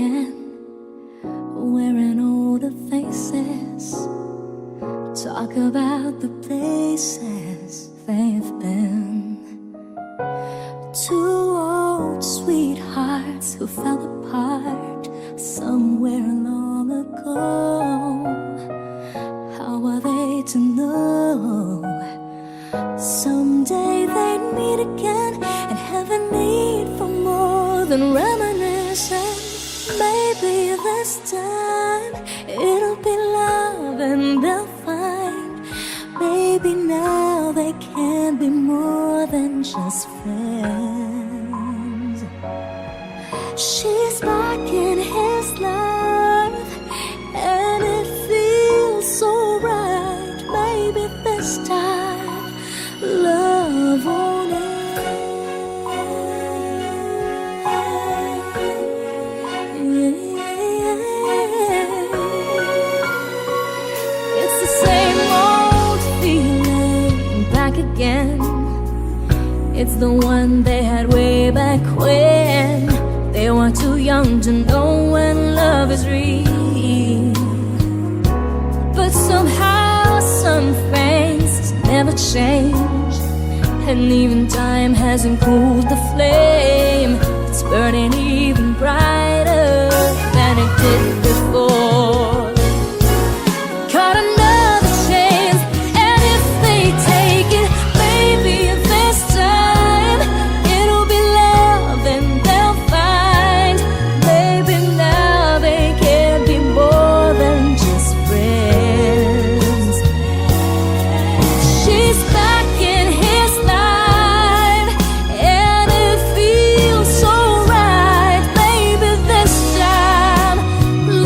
again, wearing all the faces, talk about the places they've been. Two old sweethearts who fell apart somewhere long ago. How are they to know someday they'd meet again and have a need for more than reminiscing? Maybe this time it'll be love and they'll find maybe now they can be more than just friends. She's back in his life and it feels so right. Maybe this time love won't end. It's the same old feeling back again. It's the one they had way back when they were too young to know when love is real. But somehow some things never change, and even time hasn't cooled the flame. It's burning even brighter than it did before. Got another chance, and if they take it, maybe this time it'll be love and they'll find maybe now they can be more than just friends. She's back in his life and it feels so right. Maybe this time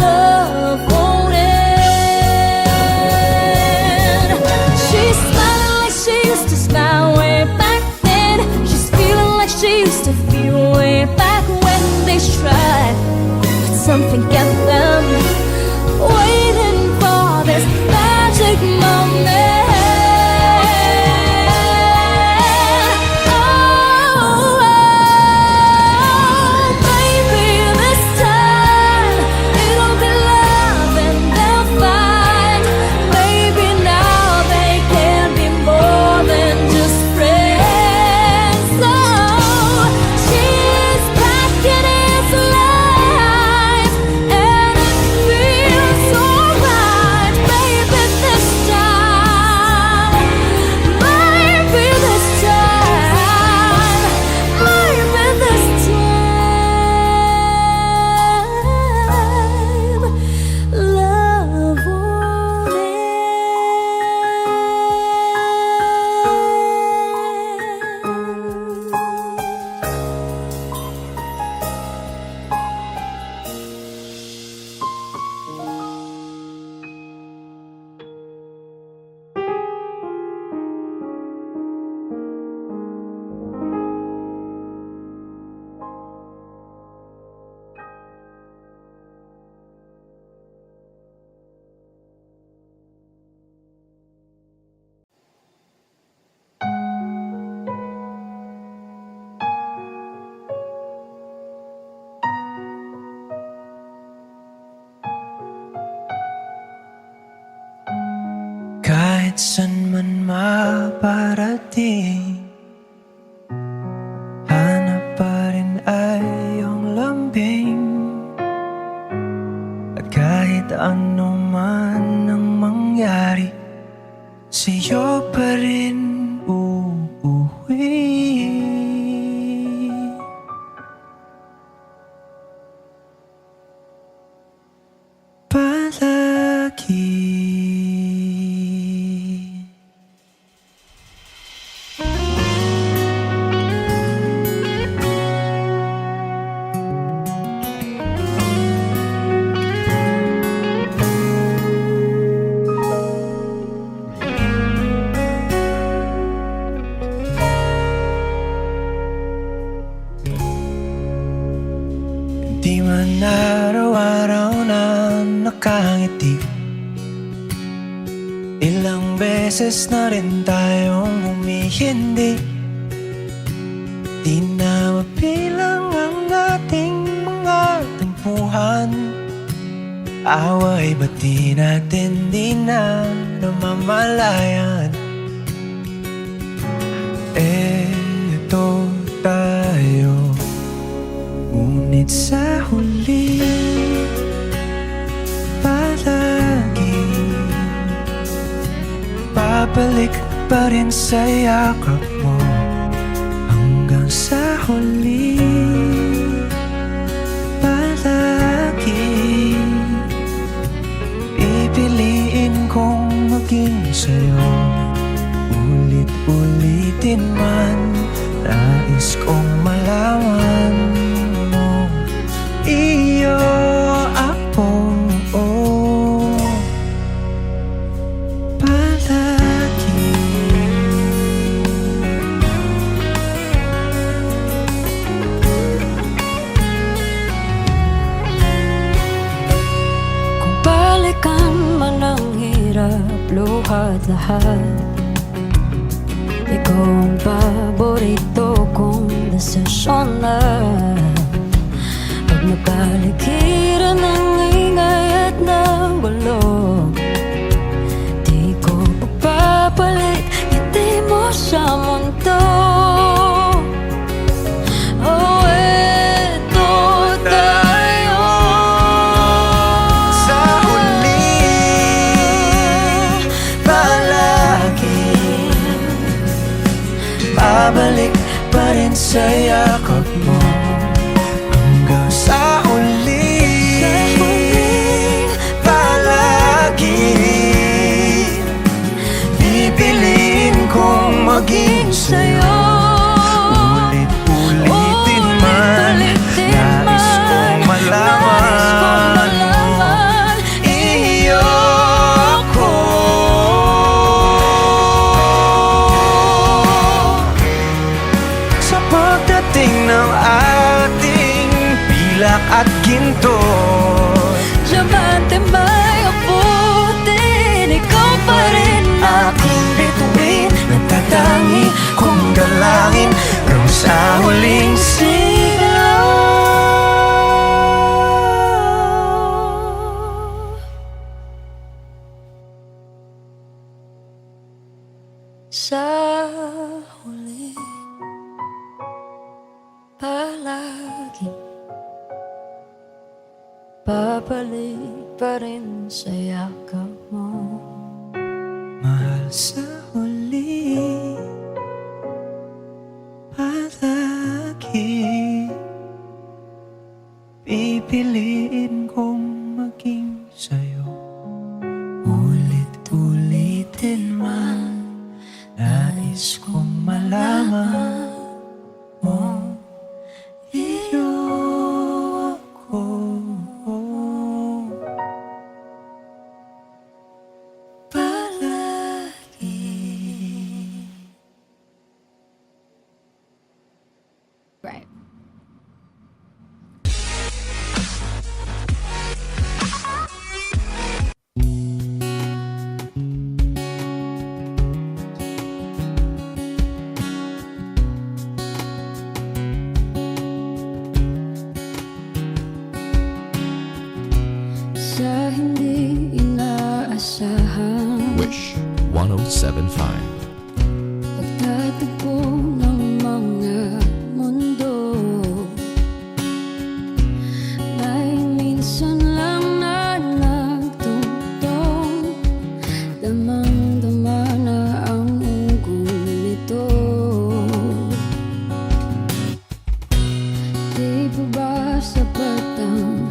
love won't end. She's smiling like she used to smile way back then. She's feeling like she used to feel way back when they tried, but something kept them waiting for this magic moment. Maybe this time it'll be love and they'll find maybe now they can be more than just friends. So she's back in his life and it feels so right. Maybe this time, maybe this time, maybe this time, love won't Kahit san man maparating, hanap pa rin ay iyong lambing. At kahit ano man ang mangyari, sa'yo pa rin uuwi. Palagi. Di man araw-araw na nakangiti, ilang beses na rin tayong humihindi. Di na mabilang ang ating mga tampuhan. Away ba't di natin di na namamalayan? Eto tayo, ngunit sa huli palagi babalik pa rin sa yakap mo. Hanggang sa huli palagi pipiliin kong maging sa'yo. Ulit-ulitin man, nais kong malaman mo iyo ako, palagi. Kung balikan man ang hirap, luhat lahat, ikaw ang paborito kong desisyon na. Pag napaligiran ng ingay at ng gulo, di ko pagpapalit ngiti mo sa mundo. Oh, eto tayo Sa huli palagi babalik pa rin sa yakap mo. Hanggang sa huli palagi pipiliin kong maging sa'yo. Ulit-ulitin man, nais kong malaman iyo ako. Sa pagdating ng ating pilak at ginto, Diamante may abutin, ikaw pa rin aking bituin, nagtatangi kong dalangin hanggang sa huling sigaw. sa huli palagi babalik pa rin sa yakap mo. Mahal, sa huli palagi pipiliin kong maging sa'yo. Ulit-ulitin man, nais kong malaman mo iyo ako. Right. Sa hindi inaasahan, Wish 1075. pagtatagpo ng mga mundo, may minsan lang na nagtutong, damang-dama na ang ugong nito. Di ba ba sapat ang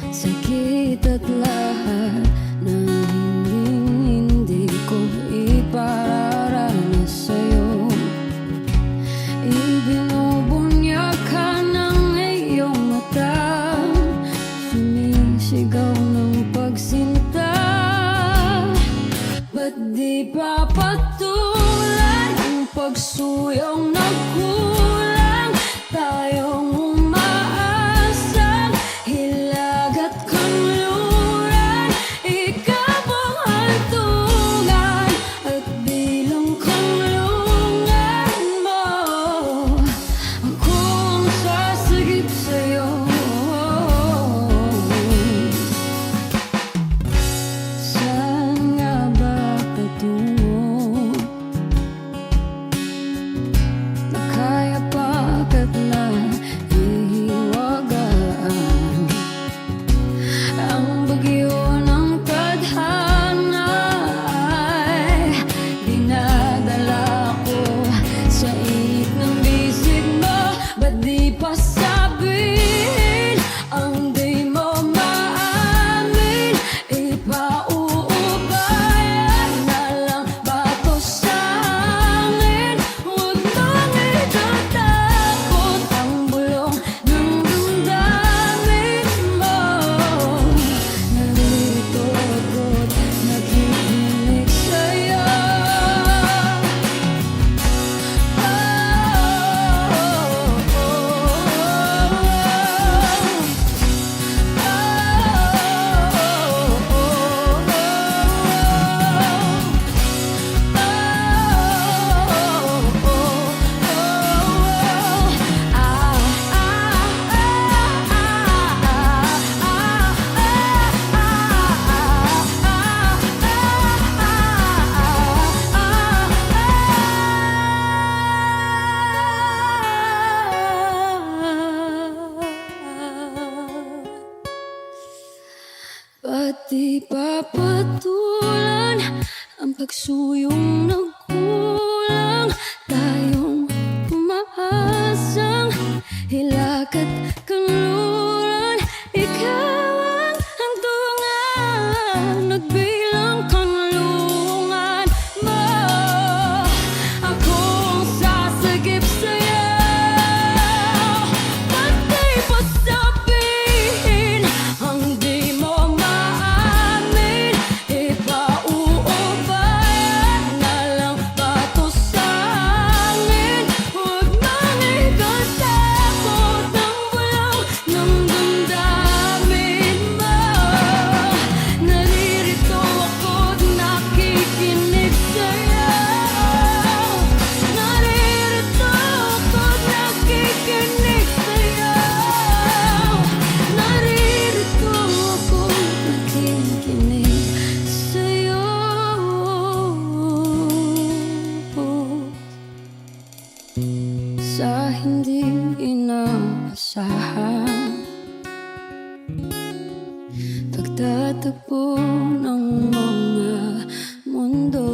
sakit at lahat na hindi ko ipararanas sa'yo? Ibinubunyag ka ng iyong mata, sumisigaw ng pagsinta. Ba't di pa patulan ang pagsuyong nagkulang? Tayong umaasang hilag at kanluran, ikaw ang hantungan at bilang kanlungan mo. Akong sasagip sa'yo, di papatulan ang pagsuyong nagkulang. Tayong umaasang hilakad kanluran. Ikaw ang hantungan, nagbilang kanlungan mo. Akong sasagip sa'yo, pati pa sabihin ang di mo maamin. Ipauubayan na lang ba to sa amin? Huwag mang ikatakot ng bulong ng damdamin mo. Naririto ako't nakikinig sa'yo. Naririto ako't nakikinig sa'yo. Naririto ako't nakikinig sa'yo. Sa hindi inaasahan, pagtatagpo ng mga mundo.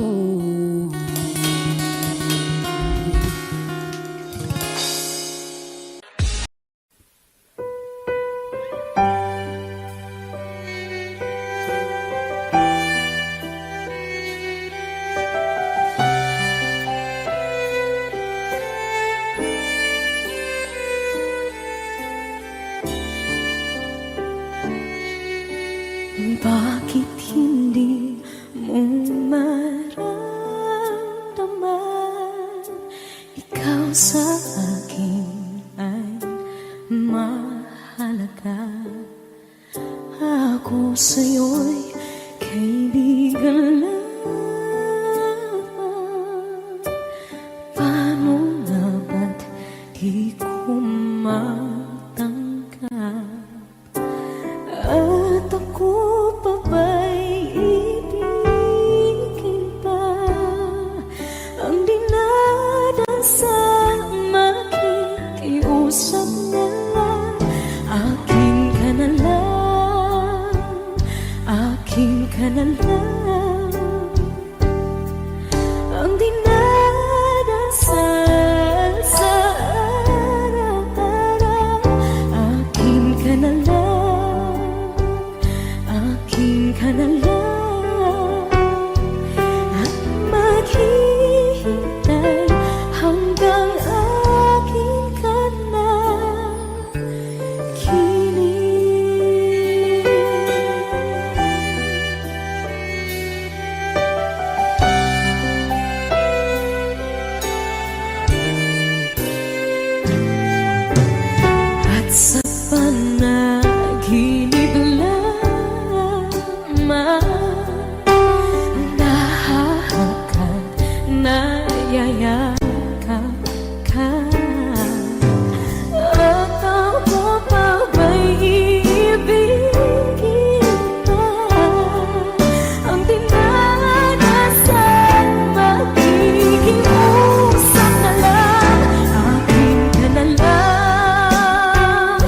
Bakit hindi mo maramdaman? Ikaw sa akin ay mahalaga. Ako sa'yo'y kaibigan lamang. Paano nga ba't di ko matanggap? At ako pa ba'y ibigin pa? Ang dinadasang makikiusap na lang. Akin ka na lang, akin ka na lang. Ang dinadasal sa araw-araw. Akin ka na lang, akin ka na lang. At maghihintay hanggang akin ka na kinig. At sa panaginip lamang, nahahagkan, nayayakap ka. At ako pa ba'y iibigin pa? Ang dinadasal makikiusap na lang. Akin ka na lang,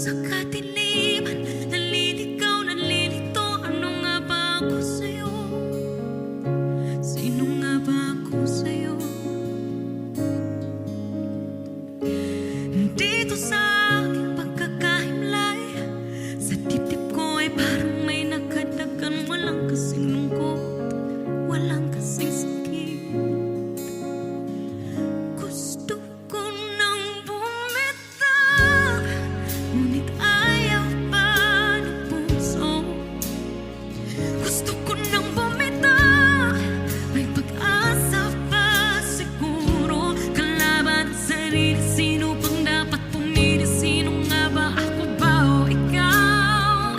sa kadiliman, naliligaw, nalilito. Ano nga ba ako sa'yo? Sino nga ba ako sa'yo? Dito sa aking pagkakahimlay, sa dibdib ko ay parang may nakadagan. Walang kasing lungkot, walang kasing sakit. Gusto ko nang bumitaw, ngunit ayaw pa ng puso. Gusto ko nang bumitaw, may pag-asa pa siguro. Kalaban ang sarili, sino bang dapat pumili? Sino nga ba, ako ba o ikaw?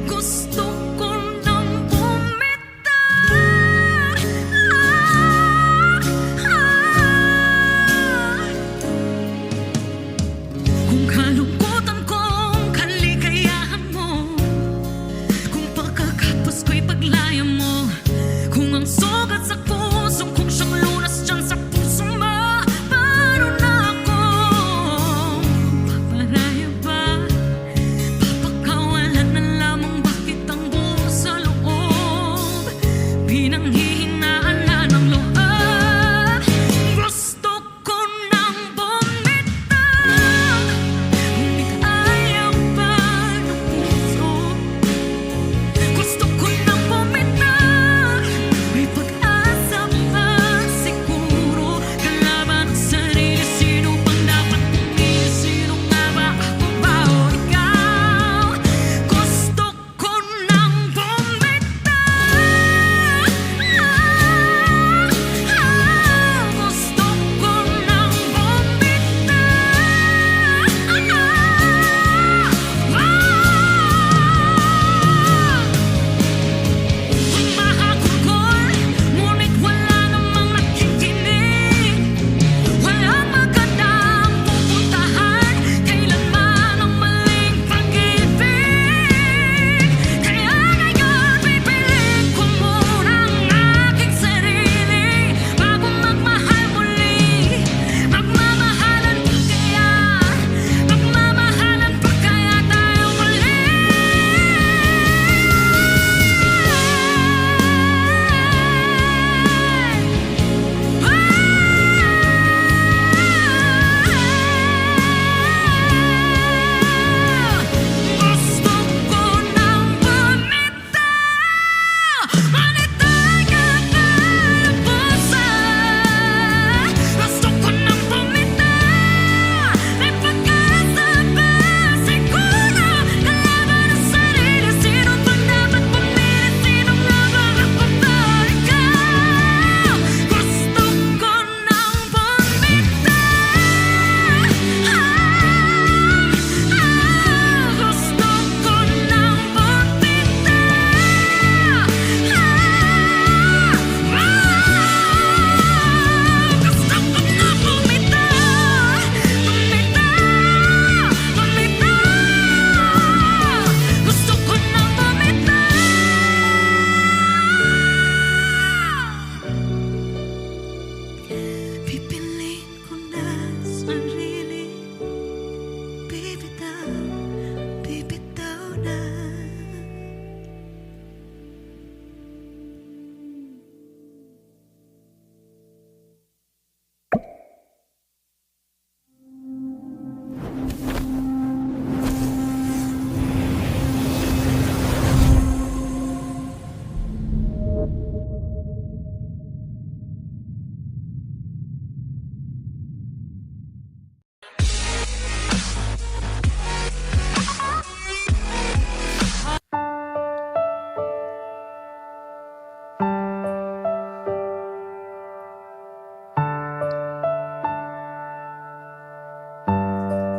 Gusto ko nang bumitaw. Kung kalungkutan kong kaligayahan mo, kung pagkakapos ko'y paglaya mo, kung ang sugat sa puso kung siyang lunas dyan sa puso mo, paano na ako paparaya ba? Papakawalan na lamang, bakit ang buo sa loob pinanghihinaan na ng loob? Gusto ko nang bumitaw, ngunit ayaw pa ng puso. Gusto ko nang bumitaw, may pag-asa pa siguro. Kalaban ang sarili, sino bang dapat pumili? Sino nga ba, ako ba o ikaw? Gusto ko nang bumitaw. Gusto ko nang Humahagulgol, ngunit wala namang nakikinig. Walang magandang pupuntahan, kailanman ang maling pag-ibig. Kaya ngayon pipiliin ko muna ang aking sarili bago magmahal muli. Magmamahalan pa kaya? Magmamahalan pa kaya tayo muli? Gusto ko nang bumitaw, manitay ka na ng puso. Gusto ko nang bumitaw, may pag-asa pa siguro. Kalaban ang sarili, sino bang dapat pumili? Sino nga ba, ako ba o ikaw? Gusto ko nang bumitaw. Gusto ko nang bumitaw. Gusto ko nang bumitaw. Gusto ko nang bumitaw. Pipiliin ko na sarili, bibitaw, bibitaw na.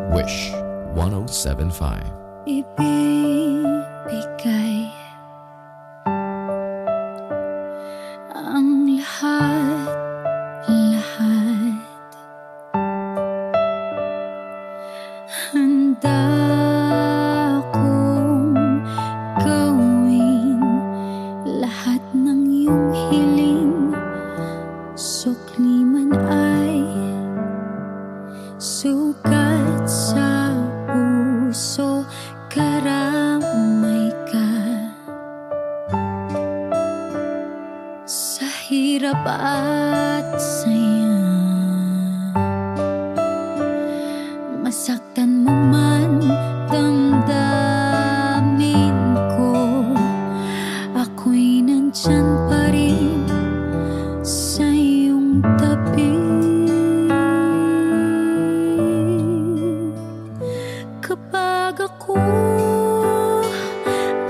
Wish 1075. Ibibigay ang lahat, lahat. Handa akong gawin lahat ng iyong hiling. Sukli man ay sugat sa puso. tapat sa'yo. Masaktan mo man damdamin ko, ako'y nandyan pa rin sa iyong tabi. Kapag ako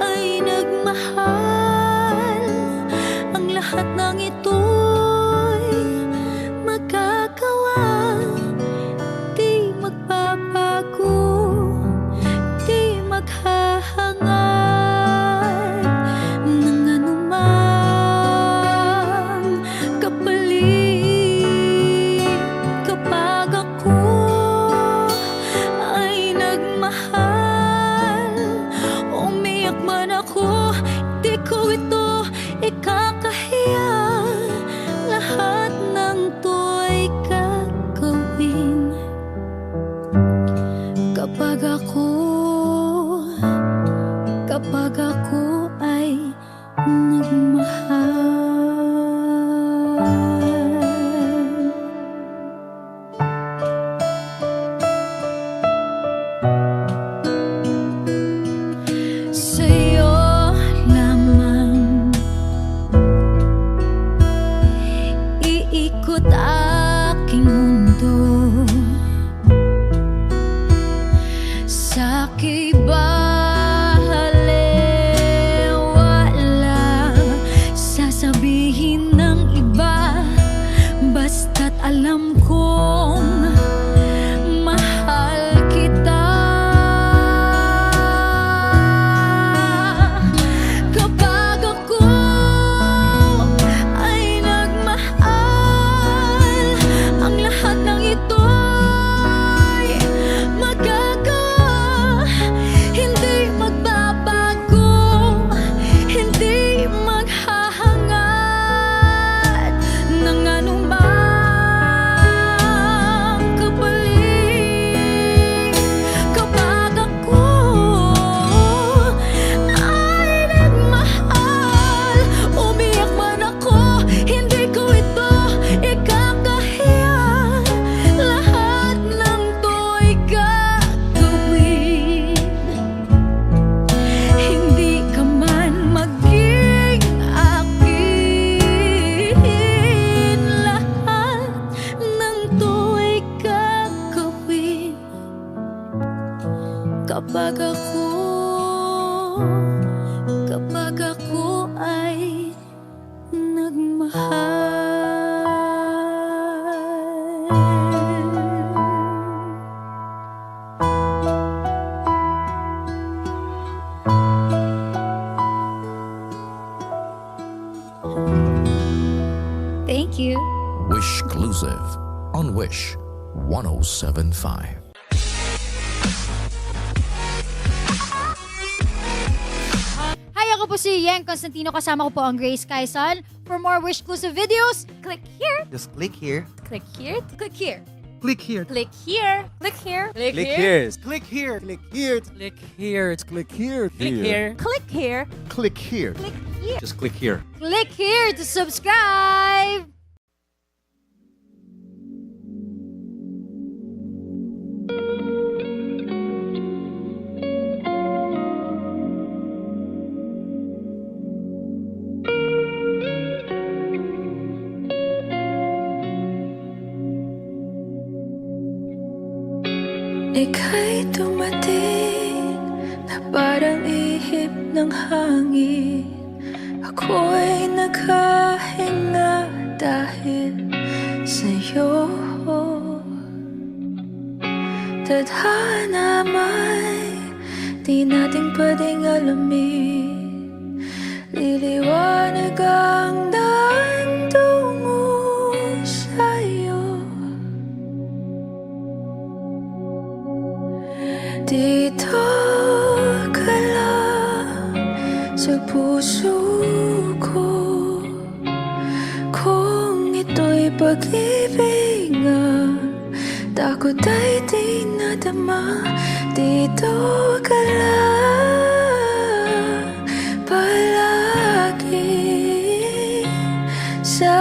ay nagmahal, ang lahat ng ito'y magagawa. Di magbabago, di maghahangad ng anumang kapalit. Kapag ako ay nagmahal, umiyak man ako, di ko ito ikakahiya. Lahat ng to'y gagawin. Kapag ako ay nagmahal. Sa'yo lamang iikot aking mundo. Sa'ki balewala sasabihin ng iba, basta't alam kong mahal kita. Kapag ako ay nagmahal, ang lahat ng ito'y magagawa. Hindi magbabago, hindi maghahangad ng anumang kapalit. Kapag ako ay nagmahal, umiyak man ako, hindi ko ito ikakahiya. Lahat ng to'y gagawin. Hindi ka man maging akin. Lahat ng to'y gagawin. Kapag ako ay nagmahal. Thank you. Wish Exclusive on Wish 1075. Hi, ako po si Yang Constantino. Kasama ko po ang Grace Quezon. For more Wish Exclusive videos, click here, Just click here. click here, click here, Click here. click here, click here, click Click here, here. Click here. Click here. Click here. Click here. click here, click here, Click here. click here, Just click here. click here to subscribe. Ika'y dumating na parang ihip ng hangin. Ako'y naghahinga dahil sa'yo. Tadhana may di natin pwedeng alamin. Liliwanag ang daan tungo sa'yo. Dito ka lang sa puso ko. Kung ito'y pag-ibig nga, takot ay di nadama. Dito ka lang palagi sa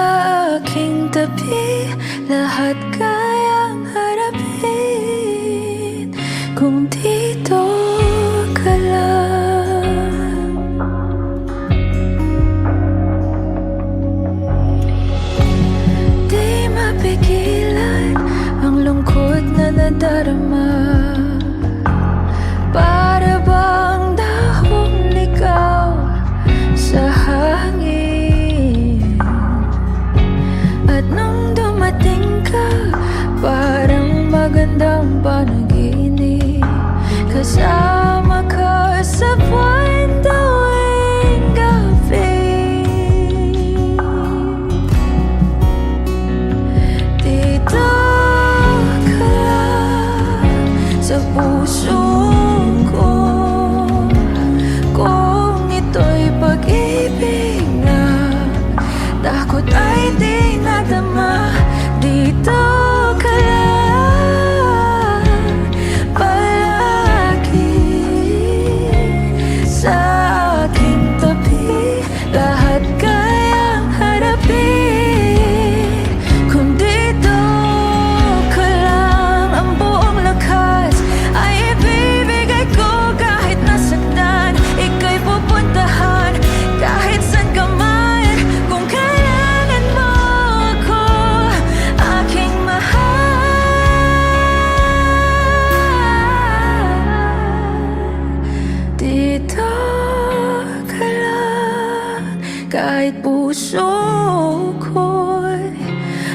tabi, lahat kayang harapin kung dito ka lang. Di mapigilan ang lungkot na nadarama, para bang dahong ligaw sa hangin. At nung dumating ka, parang magandang panaginip, kasama ka sa buwan tuwing gabi. Dito ka lang sa puso ko, kung ito'y pag-ibig na takot ay di nadama. Dito ka lang palagi sa aking tabi, lahat kayang harapin kung dito ka lang. Ang buong lakas ay ibibigay ko, kahit nasaktan ika'y pupuntahan, kahit saan ka man. Kung kailangan mo ako, aking mahal, dito ka lang. Kahit puso ko'y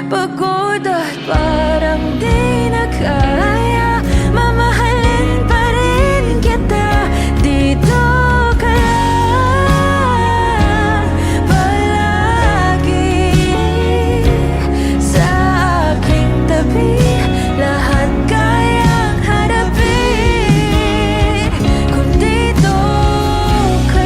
pagod at parang di na kaya, mamahalin pa rin kita. Dito ka lang palagi sa aking tabi, lahat kayang harapin kung dito ka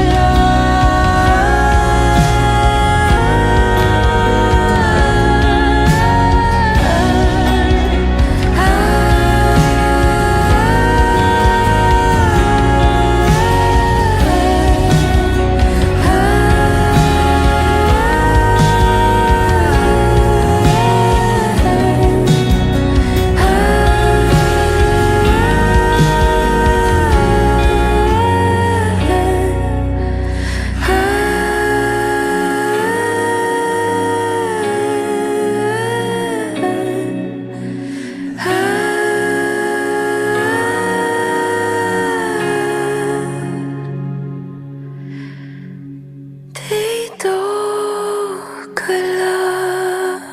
dito ka lang.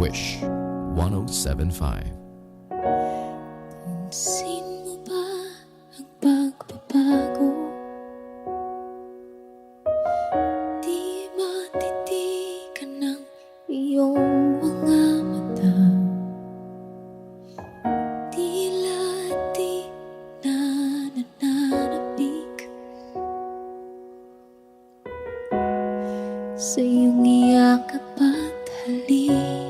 Wish 1075. Pansin mo ba ang pagbabago? Di matitigan ng iyong mga mata, tila di na nananabik sa iyong iyakap at halik.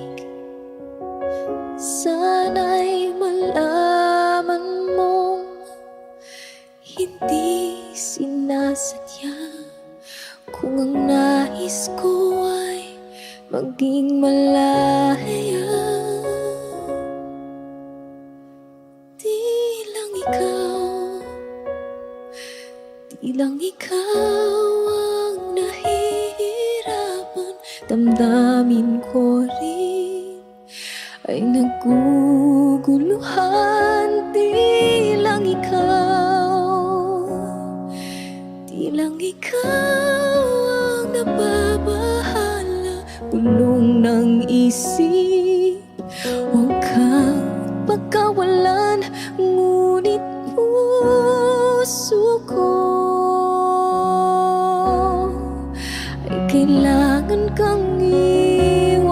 Sana'y malaman mong hindi sinasadya, kung ang nais ko ay maging malaya. Di lang ikaw ang nahihirapan, damdamin ko rin ay naguguluhan. Di lang ikaw ang nababahala. bulong ng isip. Huwag kang pagkawalan, ngunit puso ko ay kailangan kang iwan.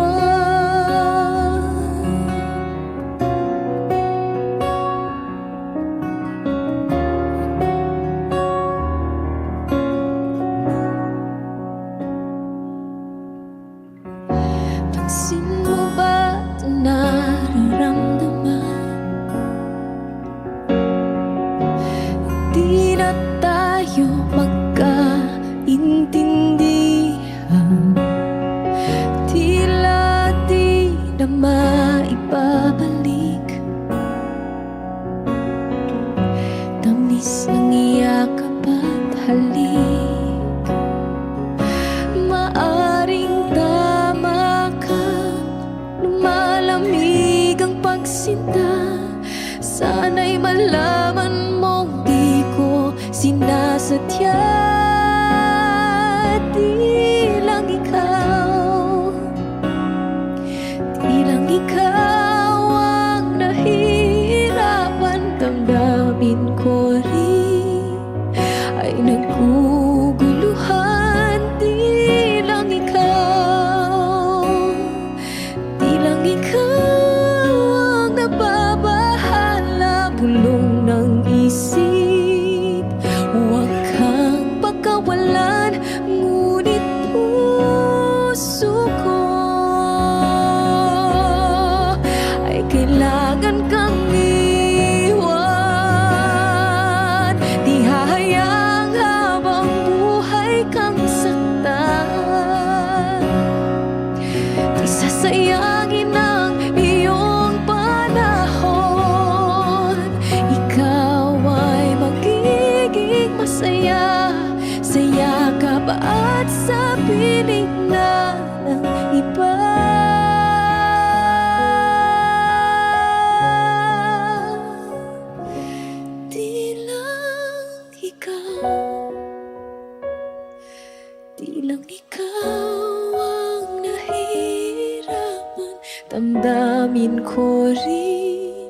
Pansin mo ba ito nararamdaman? Di na tayo magkaintindihan. Tila di na maibabalik tamis ng iyakap at halik. Maaring tama ka, lumalamig ang pagsinta. Sana'y malaman mong di ko sinasadya. Di lang ikaw, di lang ikaw ang nahihirapan. Damdamin ko rin ay naguguluhan. Di lang ikaw, di lang ikaw ang nababahala. Bulong ng isip, huwag kang pagkawalan, ngunit puso ko ay kailangan kang iwan. Di hahayang habang buhay kang saktan. Di sasayangin ang iyong panahon. Ikaw ay magiging masaya sa yakap at sa piling na ng iba. Di lang ikaw, di lang ikaw ang nahihirapan. Damdamin ko rin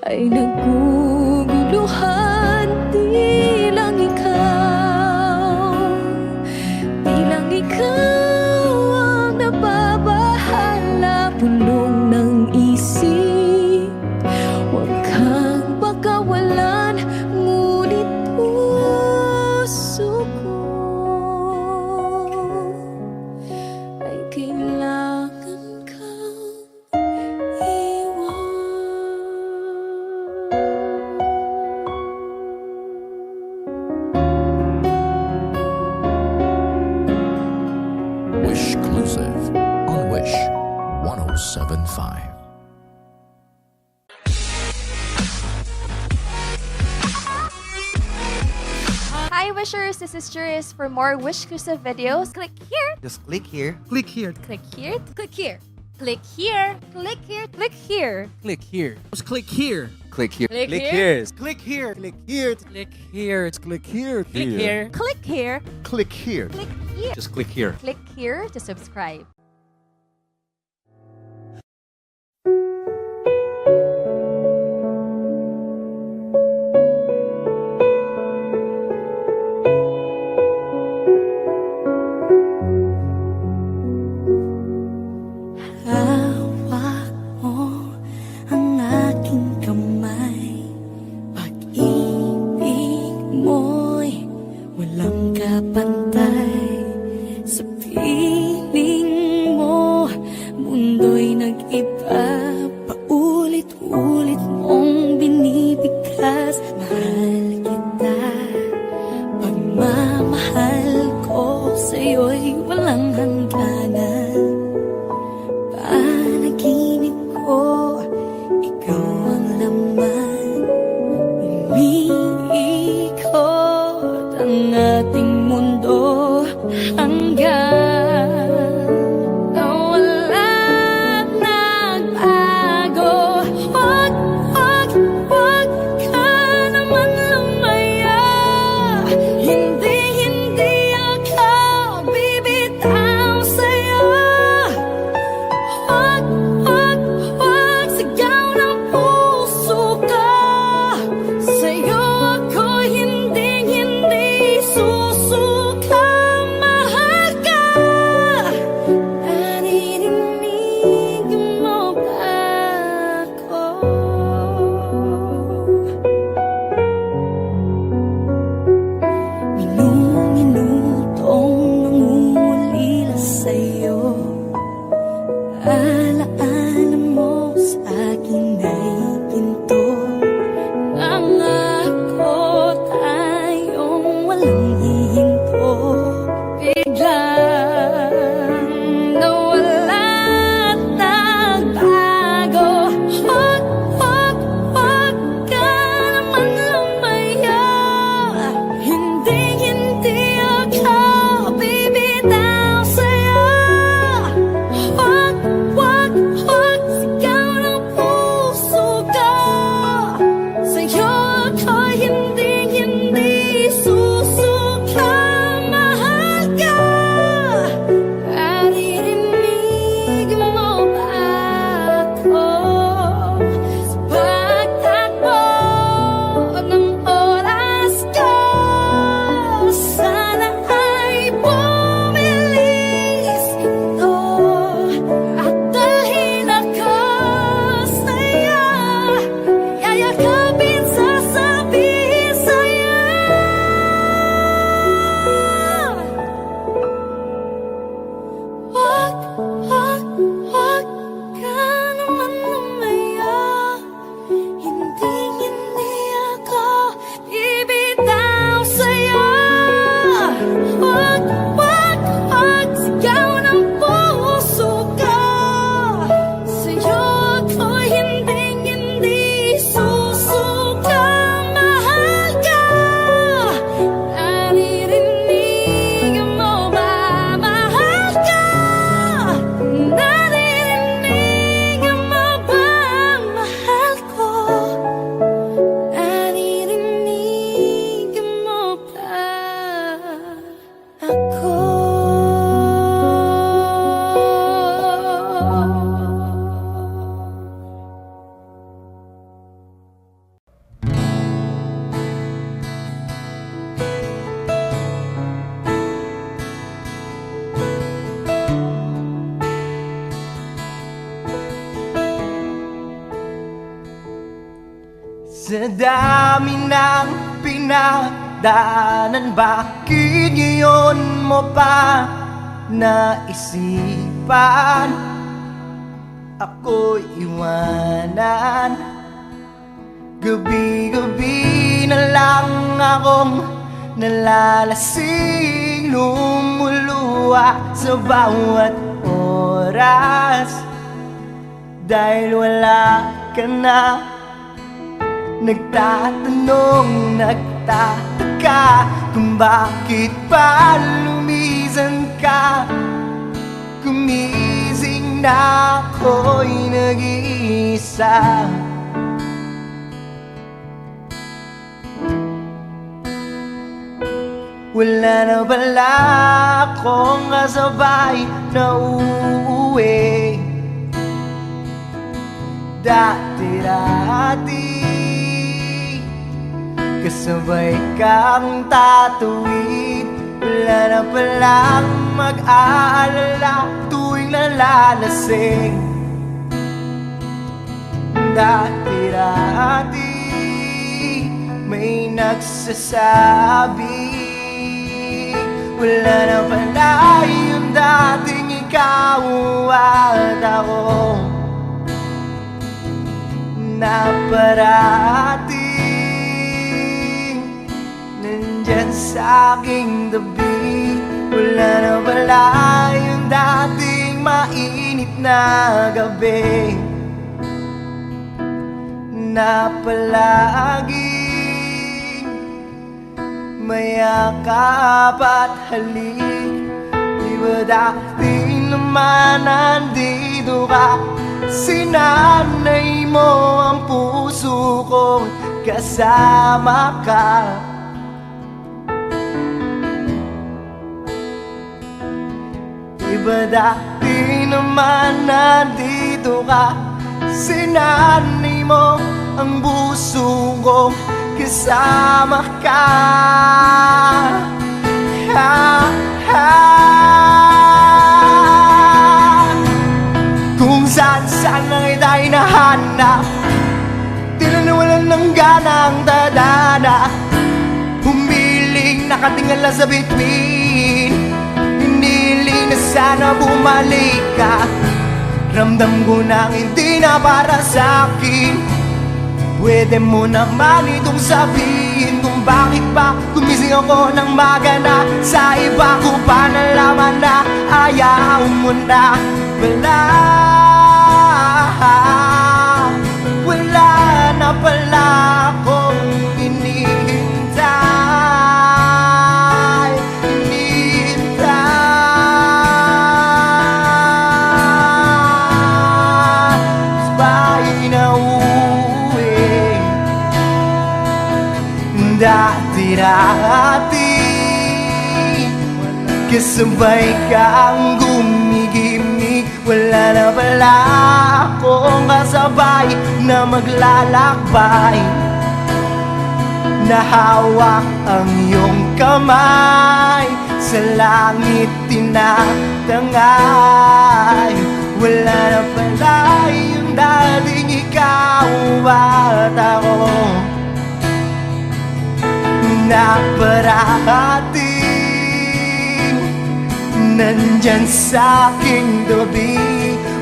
ay naguguluhan. Di lang ikaw, di lang ikaw ang nababahala. Bulong ng isip, huwag kang pagkawalan, ngunit puso ko ay kailangan kang iwan. Wish Exclusive on Wish 1075. Hi Wishers, this is Juris. For more Wish exclusive videos, click here, Just click here. Click here. click here, Click here. click here, Click here. click here. Click here. Just click here. Click here. Click Click here. here. Click here. Click here. Click here. Click here. Click here. Click here, Click here. click here, Just click here. click here to subscribe. Hawak mo ang aking kamay. Pag-ibig mo'y walang kapantay. Sa piling mo, mundo'y nag-iba. Paulit-ulit mong binibigkas. Mahal kita, pagmamahal ko sa'yo'y walang hangganan. Panaginip ko, ikaw ang laman. Umiikot ang ating mundo hanggang nawala't nagbago. Huwag ginto. Nangako tayong walang hihinto. Biglang nawala at nagbago. Huwag, huwag, huwag ka naman lumaya. Hindi, hindi ako bibitaw sa'yo. Huwag, huwag, huwag, sigaw ng puso ko. Sa'yo ako'y hindi, hindi susuka. Mahal ka. Naririnig mo ba ako? Sa pagtakbo ng oras ko, sana ay bumilis ito at dalhin ako sa'yo. Yayakapin, sasabihin sa'yo. Huwag, huwag, huwag ka naman lumaya. Hindi, hindi ako bibitaw sa'yo. Huwag, huwag, huwag, sigaw ng puso ko. Sa'yo ako'y hindi, hindi susuka. Mahal ka. Naririnig mo ba? Mahal ka. Naririnig mo ba? Mahal ko. Naririnig mo ba ako? Sa dami ng pinagdaanan, bakit ngayon mo pa naisipan ako'y iwanan? Gabi-gabi na lang akong nalalasing, lumuluha sa bawat oras. Dahil wala ka na, nagtatanong, nagtataka kung bakit pa lumisan ka. Gumising na ako'y nag-iisa. Wala na pala akong kasabay na uuwi. Dati-dati kasabay kang tatuwid. Wala na palang mag-aalala tuwing nalalasing. Dati-dati may nagsasabi, wala na pala yung dating ikaw at ako, na parating nandyan sa aking tabi. Wala na pala yung dating mainit na gabi, na palaging mayakap at halik. Di ba dati naman nandito ka? Sinanay mo ang puso ko, kasama ka. Di ba dati naman nandito ka? Sinanay mo ang puso ko, kasama ka. Kung saan-saan na kita'y nahanap, tila nawalan ng gana ang tadhana. Humiling nakatingala sa bituin, hiniling na sana bumalik ka. Ramdam ko na hindi na para sa'kin Pwede mo naman itong sabihin kung bakit ba gumising ako ng magana. Sa iba ko pa nalaman na ayaw mo na. Wala na pala akong dati kasabay kang gumigimik. Wala na pala akong kasabay na maglalakbay, nahawak ang iyong kamay, sa langit tinatangay. Wala na pala yung dating ikaw at ako na parating nandyan sa aking tabi.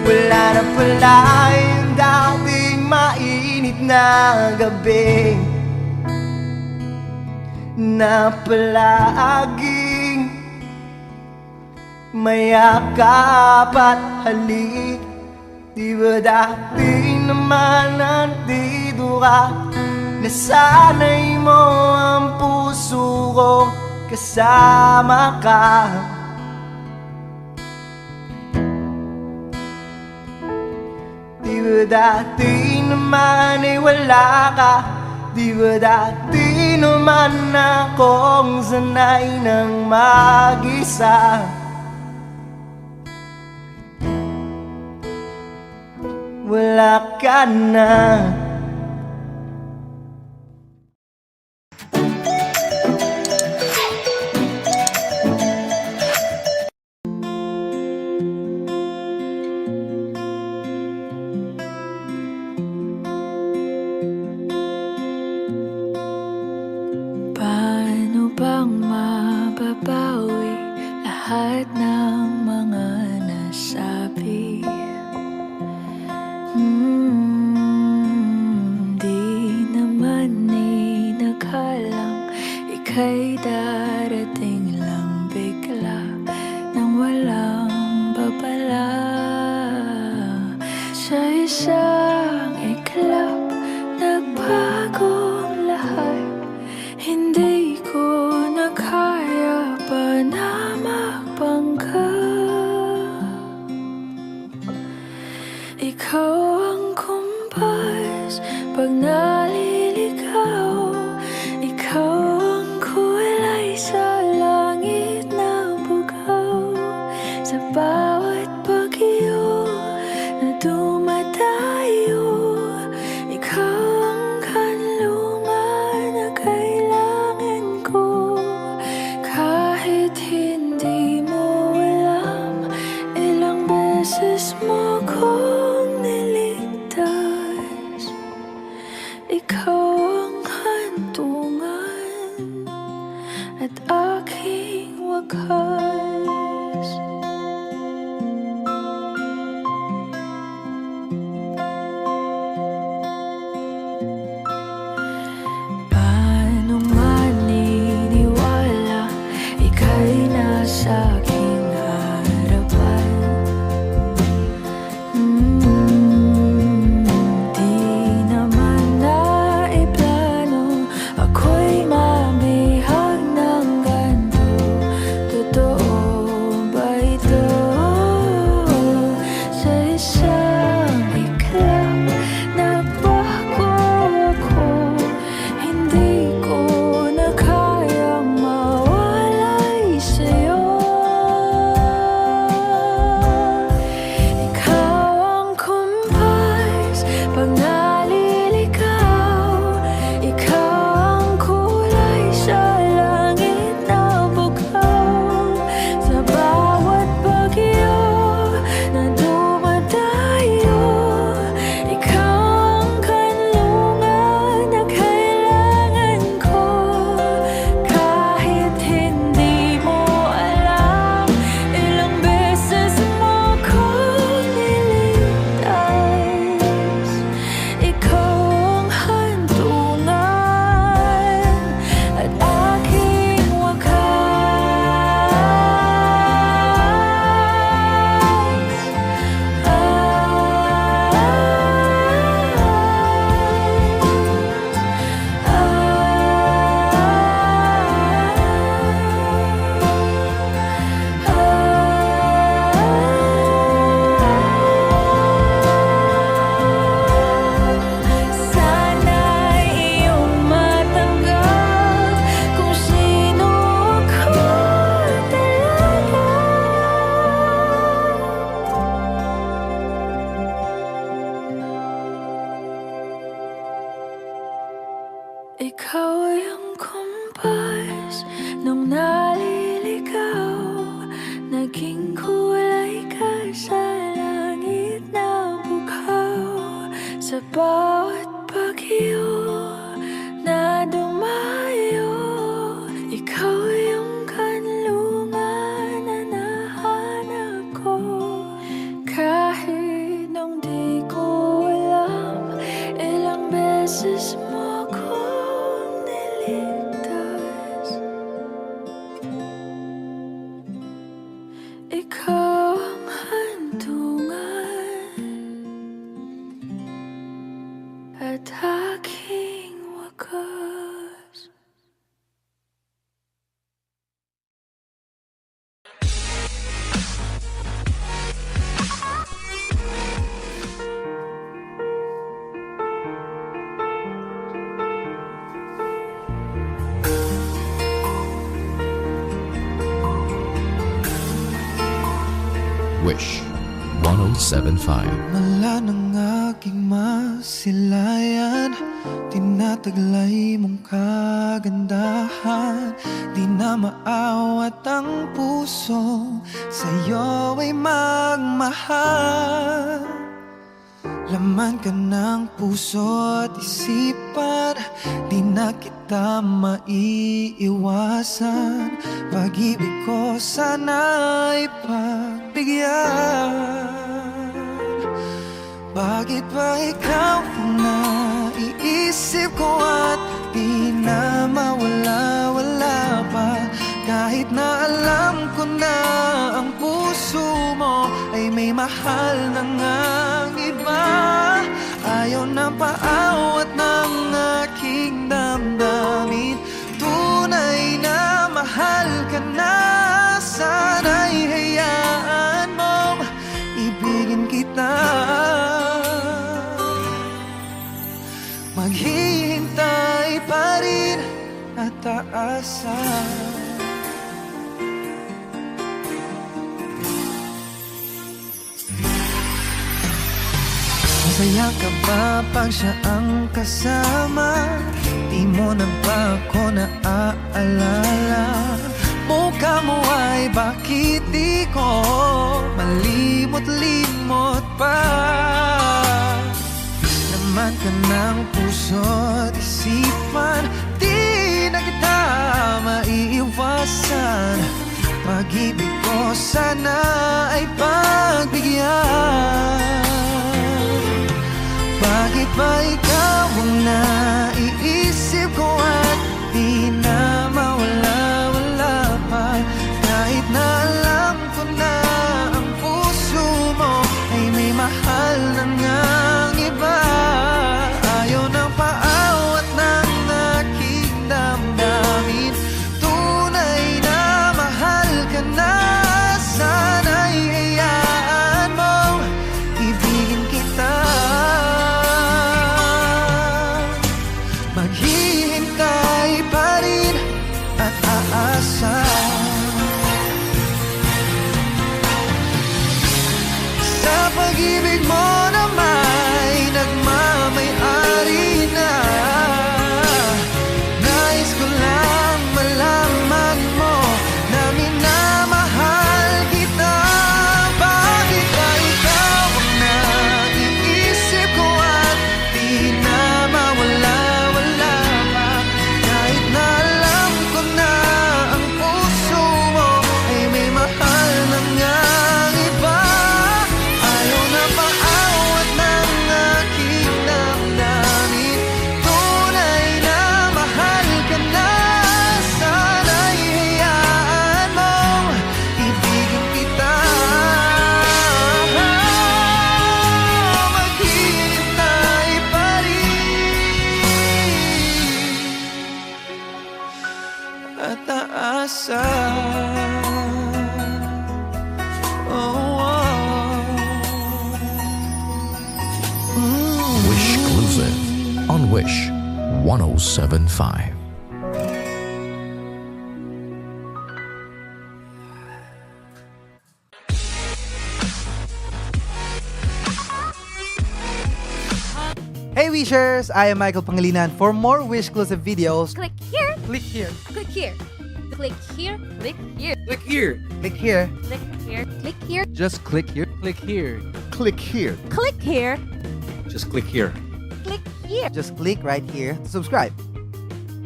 Wala na pala yung dating mainit na gabi na palaging mayakap at halik. Di ba dati naman nandito ka, nasanay mo ang puso ko kasama ka. Di ba dati naman ay wala ka? Di ba dati naman akong sanay ng mag-isa? Wala ka na. Paano bang mababawi lahat ng mga nasabi? Di naman inakalang ika'y darating lang bigla nang walang babala. Sa isang iklap nagbagong lahat. Hindi ko na kaya pa na magpangka. Ikaw ang kumpas pag naliligaw. Ikaw ang kulay sa langit na bugaw. Sa bawat bagyo na dumadayo, ikaw ang kanlungan na kailangan ko. Kahit hindi mo alam, ilang beses mo kong niligtas. Ikaw ang hantungan at aking wakas. Paano maniniwala ika'y nasa aking harapan? Di naman na Ikaw yung kumpas nung naliligaw, naging kulay ka sa langit na bughaw. Sa bawat bagyo na dumayo, ikaw yung kanlungan na nahanap ko. Kahit nung di ko alam, ilang beses mo akong niligtas. Ikaw ang handungan at aking wakas. Wish 1075. Mala ng aking masilayan, tinataglay mong kagandahan. Di na maawat ang puso, sa'yo ay magmahal. Laman ka ng puso at isipan, di na kita maiiwasan. Pag-ibig ko sana'y pagbigyan. Bakit ba ikaw ang naiisip ko at di na mawala-wala pa? Kahit na alam ko na ang puso mo ay may mahal na ngang iba. Ayaw na paawat ng aking damdamin, tunay na mahal ka na. Sana'y hayaan mong ibigin kita. Maghihintay pa rin at aasa. Masaya ka ba pag siya ang kasama? Di mo na ba ako naaalala? Mukha mo ay bakit di ko malimot-limot pa? Laman ka ng puso at isipan, di na kita maiiwasan. Pag-ibig ko sana ay pagbigyan. Bakit ba ikaw ang naiisip ko at di na mawala-wala pa? Kahit na alam ko na ang puso mo ay may mahal na ngang iba. Ayaw nang paawat ng aking damdamin, tunay na mahal ka na. Sana'y hayaan mong ibigin kita. Maghihintay pa rin at aasa. Sa pag-ibig mo na may nagmamay-ari na, nais ko lang malaman mo na minamahal kita. Bakit ba ikaw ang naiisip ko at di na mawala-wala pa? Kahit na alam ko na ang puso mo ay may mahal na ngang iba. Ayaw na paawat ng aking damdamin, tunay na mahal ka na. Sana'y hayaan mong ibigin kita. Maghihintay pa rin at aasa. Wish exclusive on Wish 1075. Hey, we Wishers! I am Michael Pangilinan. For more Wish-exclusive videos, Click here, Click here. click here, click here, click here, Click here. click here. click here, click here, Just click here. Click here. Click here. click here, Just click here. click here. Just click right here to subscribe.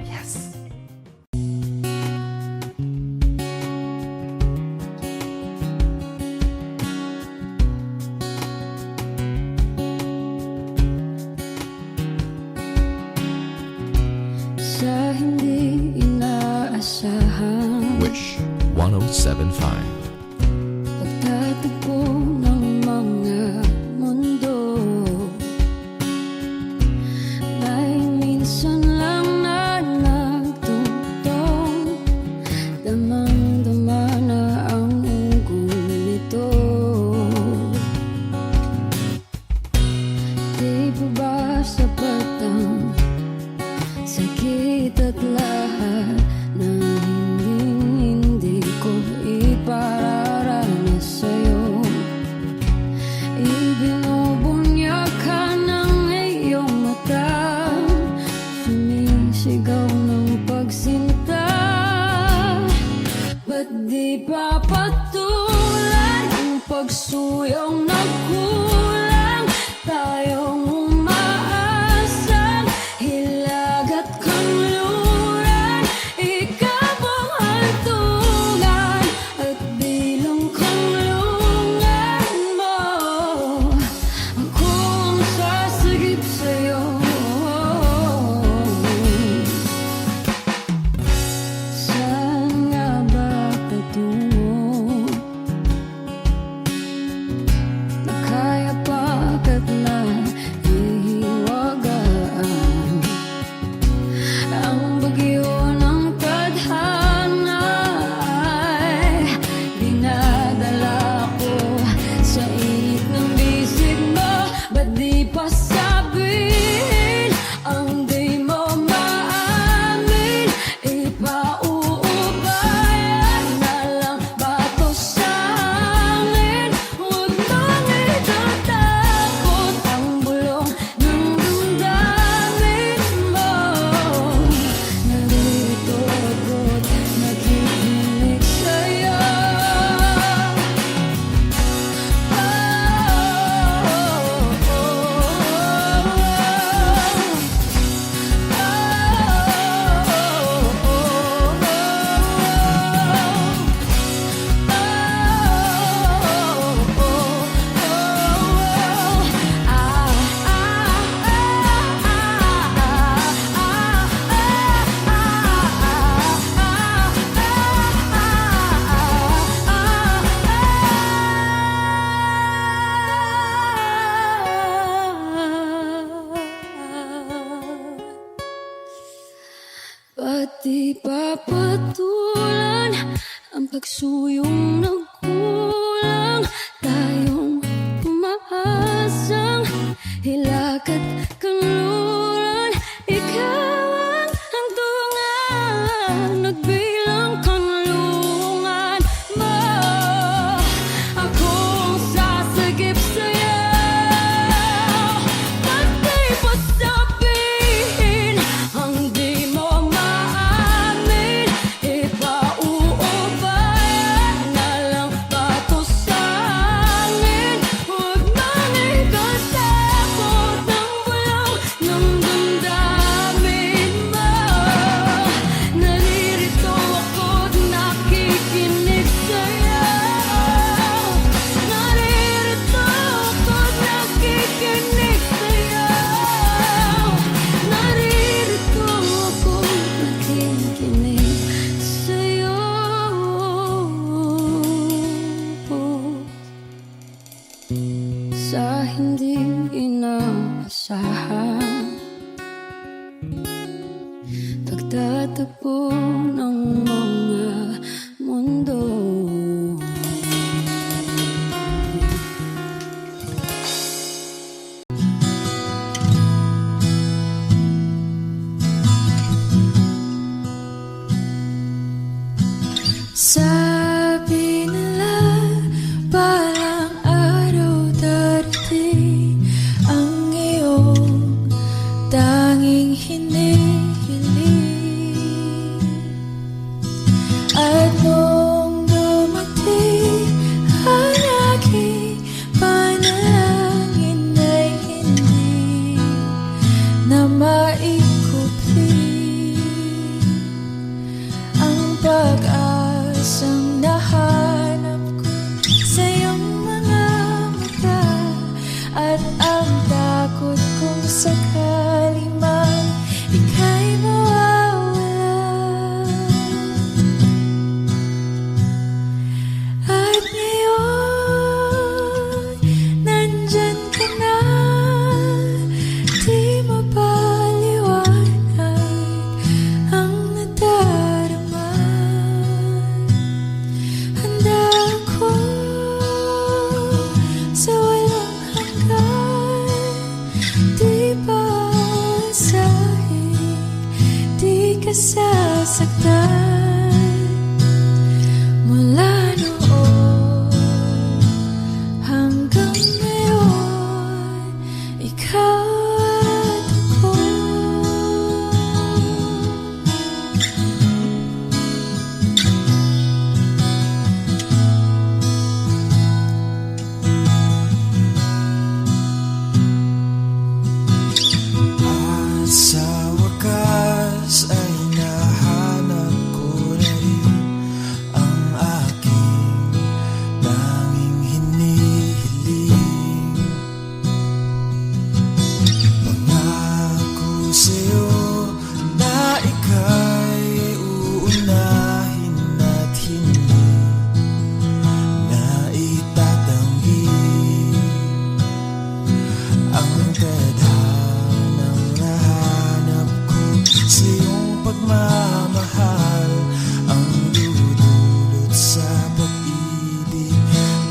Yes! Sa hindi inaasahan Wish 1075. Pagtatagpo ng mga mundo May minsan lang na nagtutong Damang-dama na ang unggoy nito Di ba ba sapat ang sakit at lahat ng hindi ko ipararanas sa'yo Ibinubunyag ka ng iyong mata Sumisigaw ng pagsinta Ba't di pa patulan ang pagsuyong nagkulang Tayong umaasang hilag at kanluran Ikaw ang hantungan at bilang kanlungan mo Ako ang sasagip sa'yo Saan nga ba patungo? Nakaya pagkat na hihiwagaan Ang bagyo ng tadhana ay dinadala ko sa init ng bisig mo Ba't di pa sabihin ang di mo maamin Ipauubayan na lang ba to sa hangin Huwag mong itatakot ang bulong ng damdamin mo Narito ako't nakikinig sa'yo Ba't di papatulan ang pagsuyong nagkulang Tayong umaasang hilag at kanluran Ikaw ang hantungan at bilang kanlungan mo Ako ang sasagip sa'yo Ba't di pa sabihin ang di mo maamin Ipauubayan na lang ba to sa hangin Huwag mong ikatakot ang bulong ng damdamin mo Naririto ako't nakikinig sa'yo Naririto ako't nakikinig sa'yo Naririto ako't nakikinig sa'yo Sa hindi inaasahan Pagtatagpo ng mga mundo Sabi nila parang araw darating ang iyong tanging hinihiling. At nung dumating ang aking panalangin ay hindi na maikupli ang pag-asang nahanap ko sa iyong mga mata at ang takot kong sakali man ika'y mawawala. At ngayon, nandyan ka na, di mapaliwanag ang nadarama. Handa ako sa walang hanggan, di paasahin, di ka sasaktan. Mula noon hanggang ngayon, ikaw at ako. At sa wakas ay nahanap ko na rin ang aking tanging hinihiling. Pangako sa'yo na ika'y uunahin at hindi na itatanggi ang tadhanang nahanap ko sa iyong pagmamahal, ang dudulot sa pag-ibig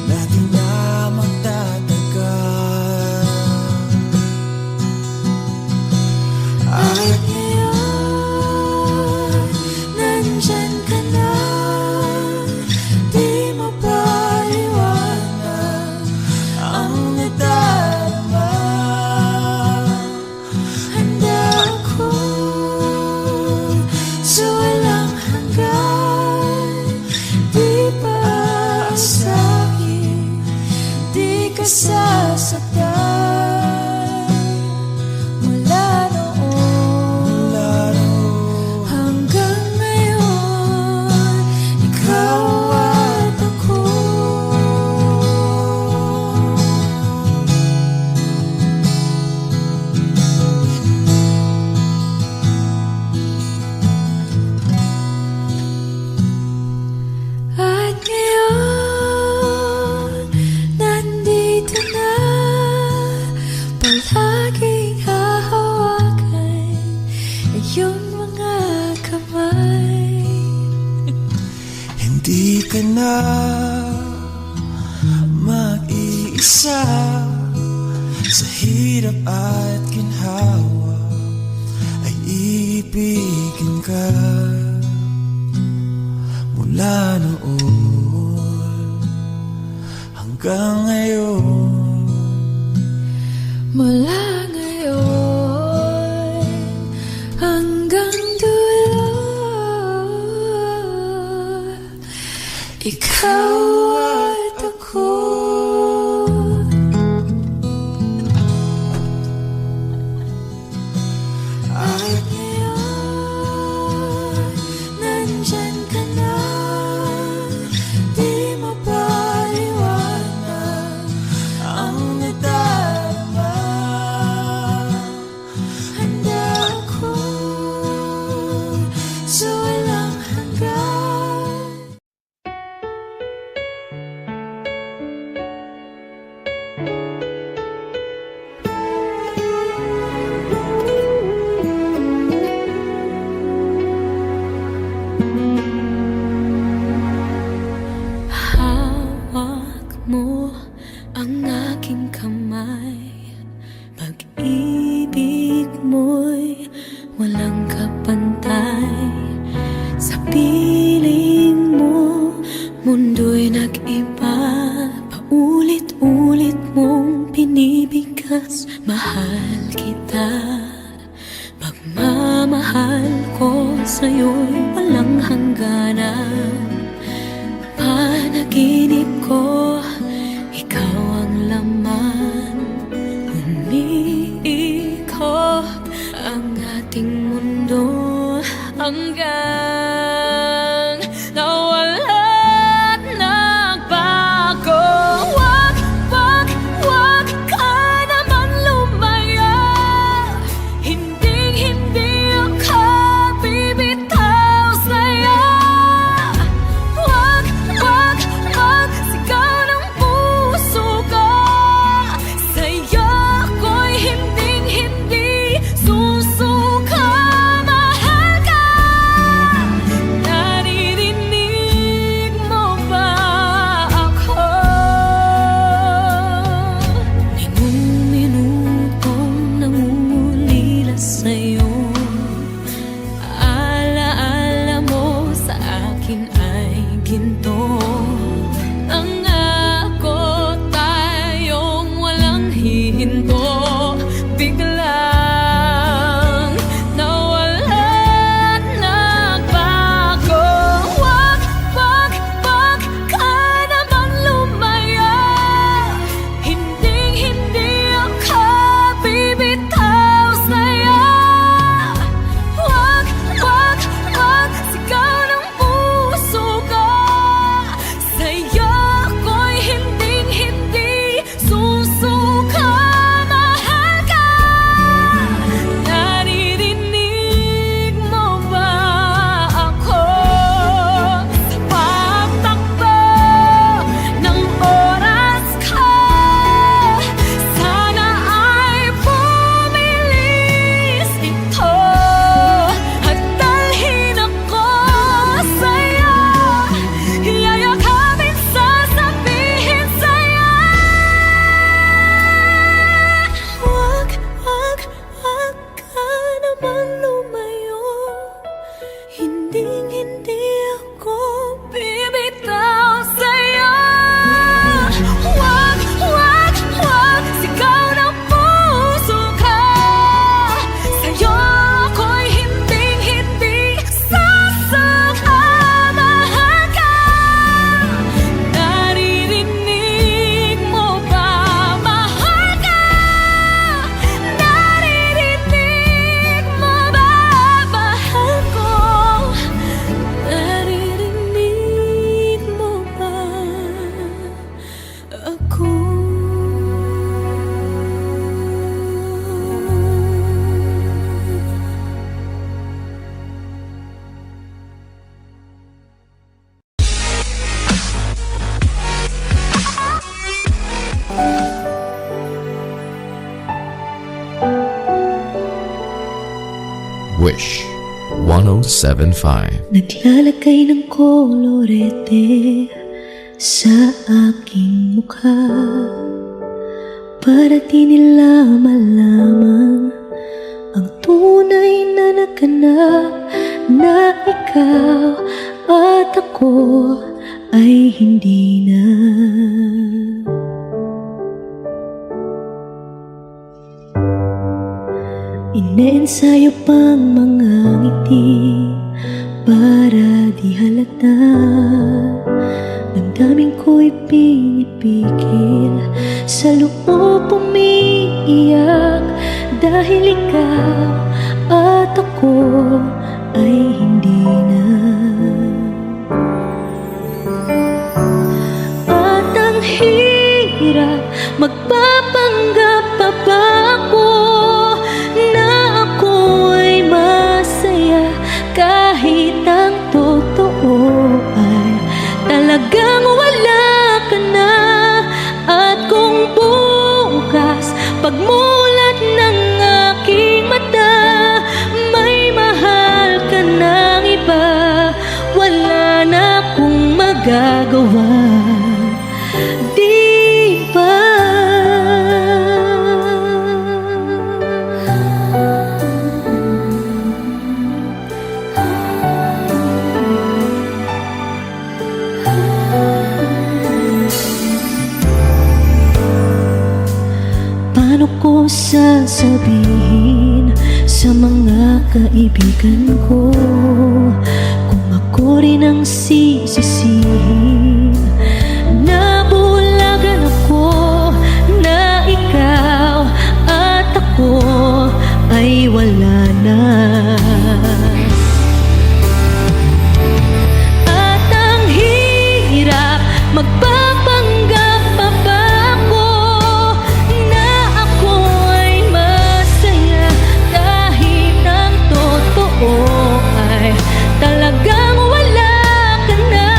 natin na magtatagal. At ngayon, nandyan ka na, di mapaliwanag ang nadarama. Handa ako sa walang hanggan, di paasahin, di ka sasaktan. Mula noon hanggang ngayon, ikaw at ako. At ngayon, nandito na, palaging hahawakan iyong mga kamay. Hindi ka na mag-iisa sa hirap at ginhawa, ay ibigin ka. Mula noon hanggang ngayon, Mula ngayon hanggang dulo, ikaw at ako. At ngayon, nandyan ka na, di mapaliwanag ang nadarama. Handa ako sa walang hanggan. Hawak mo ang aking kamay, pag-ibig mo'y walang kapantay. Sa piling mo, mundo'y nag-iba, paulit-ulit mong pinibigkas. Mahal kita, Pagmamahal ko sa'yo'y walang hangganan. Panaginip ko, ikaw ang laman. Umiikot ang ating mundo hanggang nawala't nagbago. Wag ka naman lumaya. Hindi ako bibitaw sa'yo. Wag sigaw ng puso ko. Sa'yo ako'y hindi susuka. Mahal ka. Naririnig mo ba ako? Minutong nangungulila sa'yo. Alaala mo sa akin ay ginto. Nangako tayong walang hihinto. Biglang nawala't nagbago. Wag ka naman lumaya. Hindi ako bibitaw sa'yo. Wag sigaw ng puso ko. Sa'yo ako'y hindi susuka. Mahal ka. Naririnig mo ba ako? Sa pagtakbo ng oras ko, sana ay bumilis ito at dalhin ako sa'yo. Yayakapin, sasabihin sa'yo. Wag ka naman lumayo. Hindi ako bibitaw sa'yo. Wag sigaw ng puso ko. Sa'yo ako'y hindi sasuka. Mahal ka. Naririnig mo ba? Mahal ka. Naririnig mo ba? Mahal ko. Naririnig mo ba ako? Wish 1075. Naglalagay ng kolorete sa aking mukha para di nila malaman ang tunay na naganap, na ikaw at ako ay hindi na. Ineensayo pang mga ngiti para di halata. Damdamin ko'y pinipigil, sa loob umiiyak dahil ikaw at ako ay hindi na. At ang hirap, magpapanggap pa ba ako na ako ay masaya kahit ang totoo ay talagang wala ka na. At kung bukas pagmulat ng aking mata may mahal ka ng iba, kaibigan ko, kung ako rin ang sisisihin. Nabulagan ako na ikaw at ako ay wala na. At ang hirap magpapanggap pa ba ako na ako ay masaya, kahit ang totoo ay talagang wala ka na.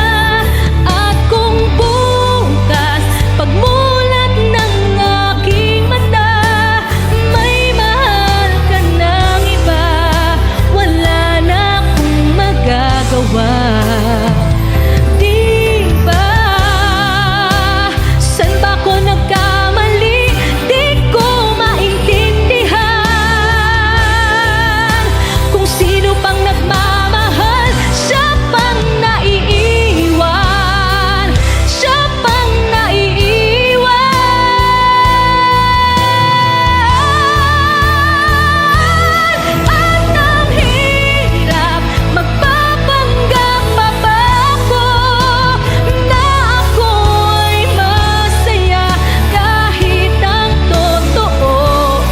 At kung bukas pagmulat ng aking mata may mahal ka ng iba, wala na akong magagawa. Di ba? San ba ko nagkamali? Di ko maintindihan. Kung sino pang nagmamahal, siya pang naiiwan. Siya pang naiiwan. At ang hirap magpapanggap pa ba ako na ako ay masaya, kahit ang totoo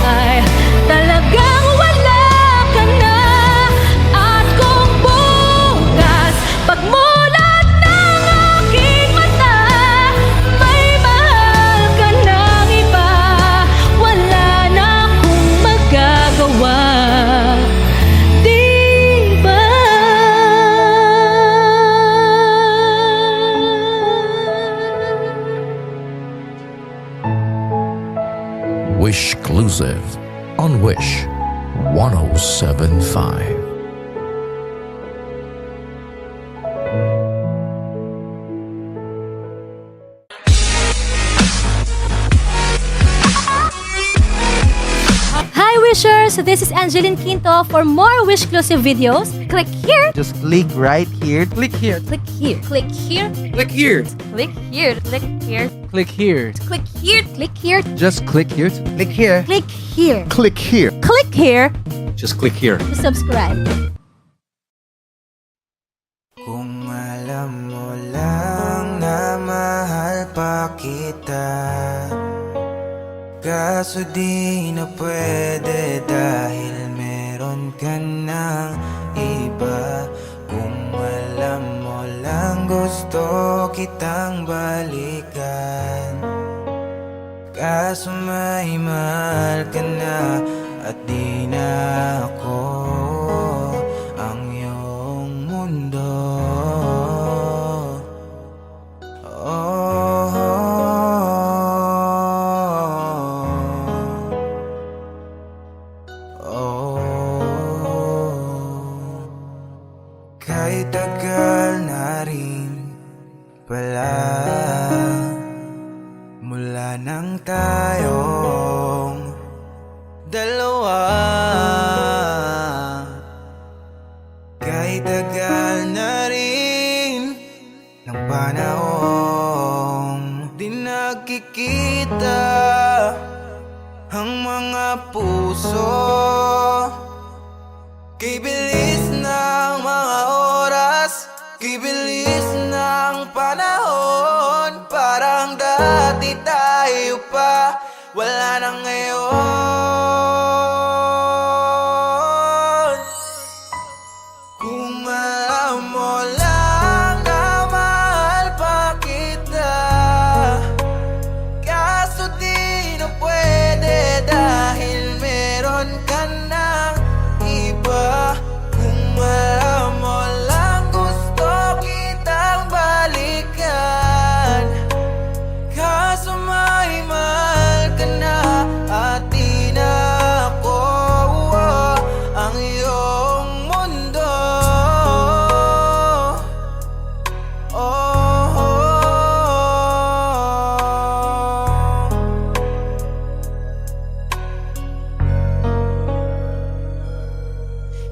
ay talagang wala ka na. At kung bukas pagmulat ng aking mata may mahal ka ng iba, wala na akong magagawa. Di ba? Wish Exclusive on Wish 1075. Hi Wishers! This is Angeline Quinto. For more Wish Exclusive videos, click here, Just click right here. Click here. click here, click here, Click here. Click here, click here, Click here. click here, click here, Just click here. Click here. click here, Click here. click here Just click here. to subscribe. Kung alam mo lang na mahal pa kita, kaso di na pwede dahil meron ka ng iba. Kung alam mo lang gusto kitang balikan, kaso may mahal ka na at di na ako ang iyong mundo. Kahit tagal na rin pala mula nang tayong dalawa. Kahit tagal na rin ng panahong di nakikita ang mga puso. Kay bilis ng mga oras, kay bilis ng panahon, parang dati tayo pa, wala na ngayon. Kung alam mo lang na mahal pa kita, kaso di na pwede dahil meron ka ng iba. Kung alam mo lang gusto kitang balikan, kaso may mahal ka na at di na ako ang iyong mundo.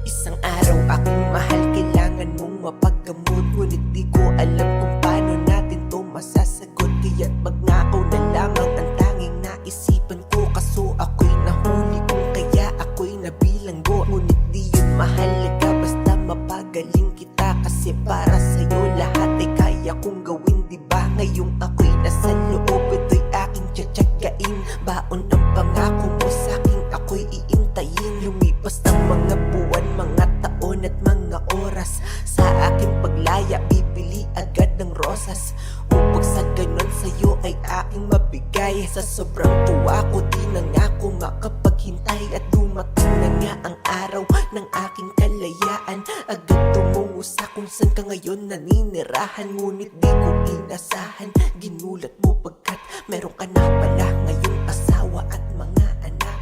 Isang araw aking mahal, kailangan mong mapagkamot, ngunit di ko alam kung paano natin to masasagot. Kaya't magnakaw na lamang ang tanging naisipan ko, kaso ako'y nahuli kung kaya ako'y nabilanggo. Ngunit di yun mahalaga basta mapagaling kita. Kasi para sa'yo lahat ay kaya kong gawin, diba? Ngayong ako'y nasa loob, ito'y aking tsatsagain. Baon ang pangako mo sa'king ako'y iintayin. Lumipas ang mga buwan, mga taon at mga oras. Sa aking paglaya, bibili agad ng rosas. Upag sa ganon sa'yo ay aking mabigay. Sa sobrang tuwa ko, di na nga ako makapaghintay. At dumating na nga ang araw ng aking kalayaan. Agad tumungo sa kung saan ka ngayon naninirahan. Ngunit di ko inasahan, ginulat mo pagkat meron ka na pala ngayong asawa at mga anak.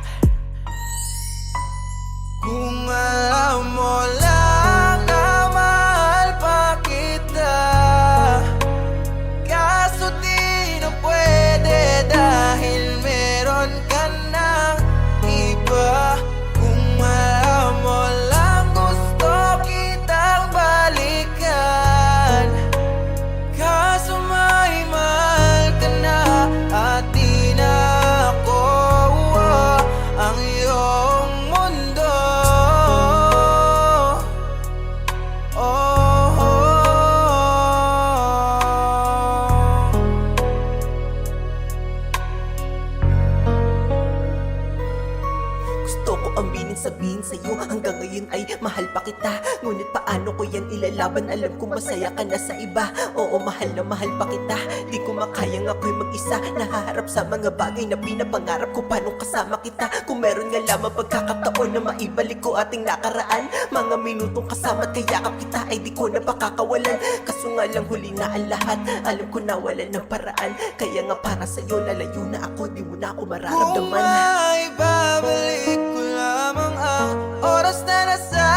Kung alam mo lang na mahal pa kita, kaso di na pwede dahil meron ka ng iba. Kung alam mo lang gusto kitang balikan, kaso may mahal ka na at di na ako ang iyong mundo. Gusto ko ambinin sabihin sa'yo, hanggang ngayon ay mahal pa kita. Ngunit paano ko yan ilalaban? Alam kong masaya ka na sa iba. Oo, mahal na mahal pa kita. Di ko makayang ako'y mag-isa, nahaharap sa mga bagay na pinapangarap ko. Paano kasama kita? Kung meron nga lamang pagkakataon na maibalik ko ating nakaraan. Mga minutong kasama at kayakap kita ay di ko na pakakawalan. Kaso nga lang huli na ang lahat, alam ko na wala ng paraan. Kaya nga para sa'yo lalayo na ako, di mo na ako mararamdaman. Kung may babalik ko lamang ang oras na nasa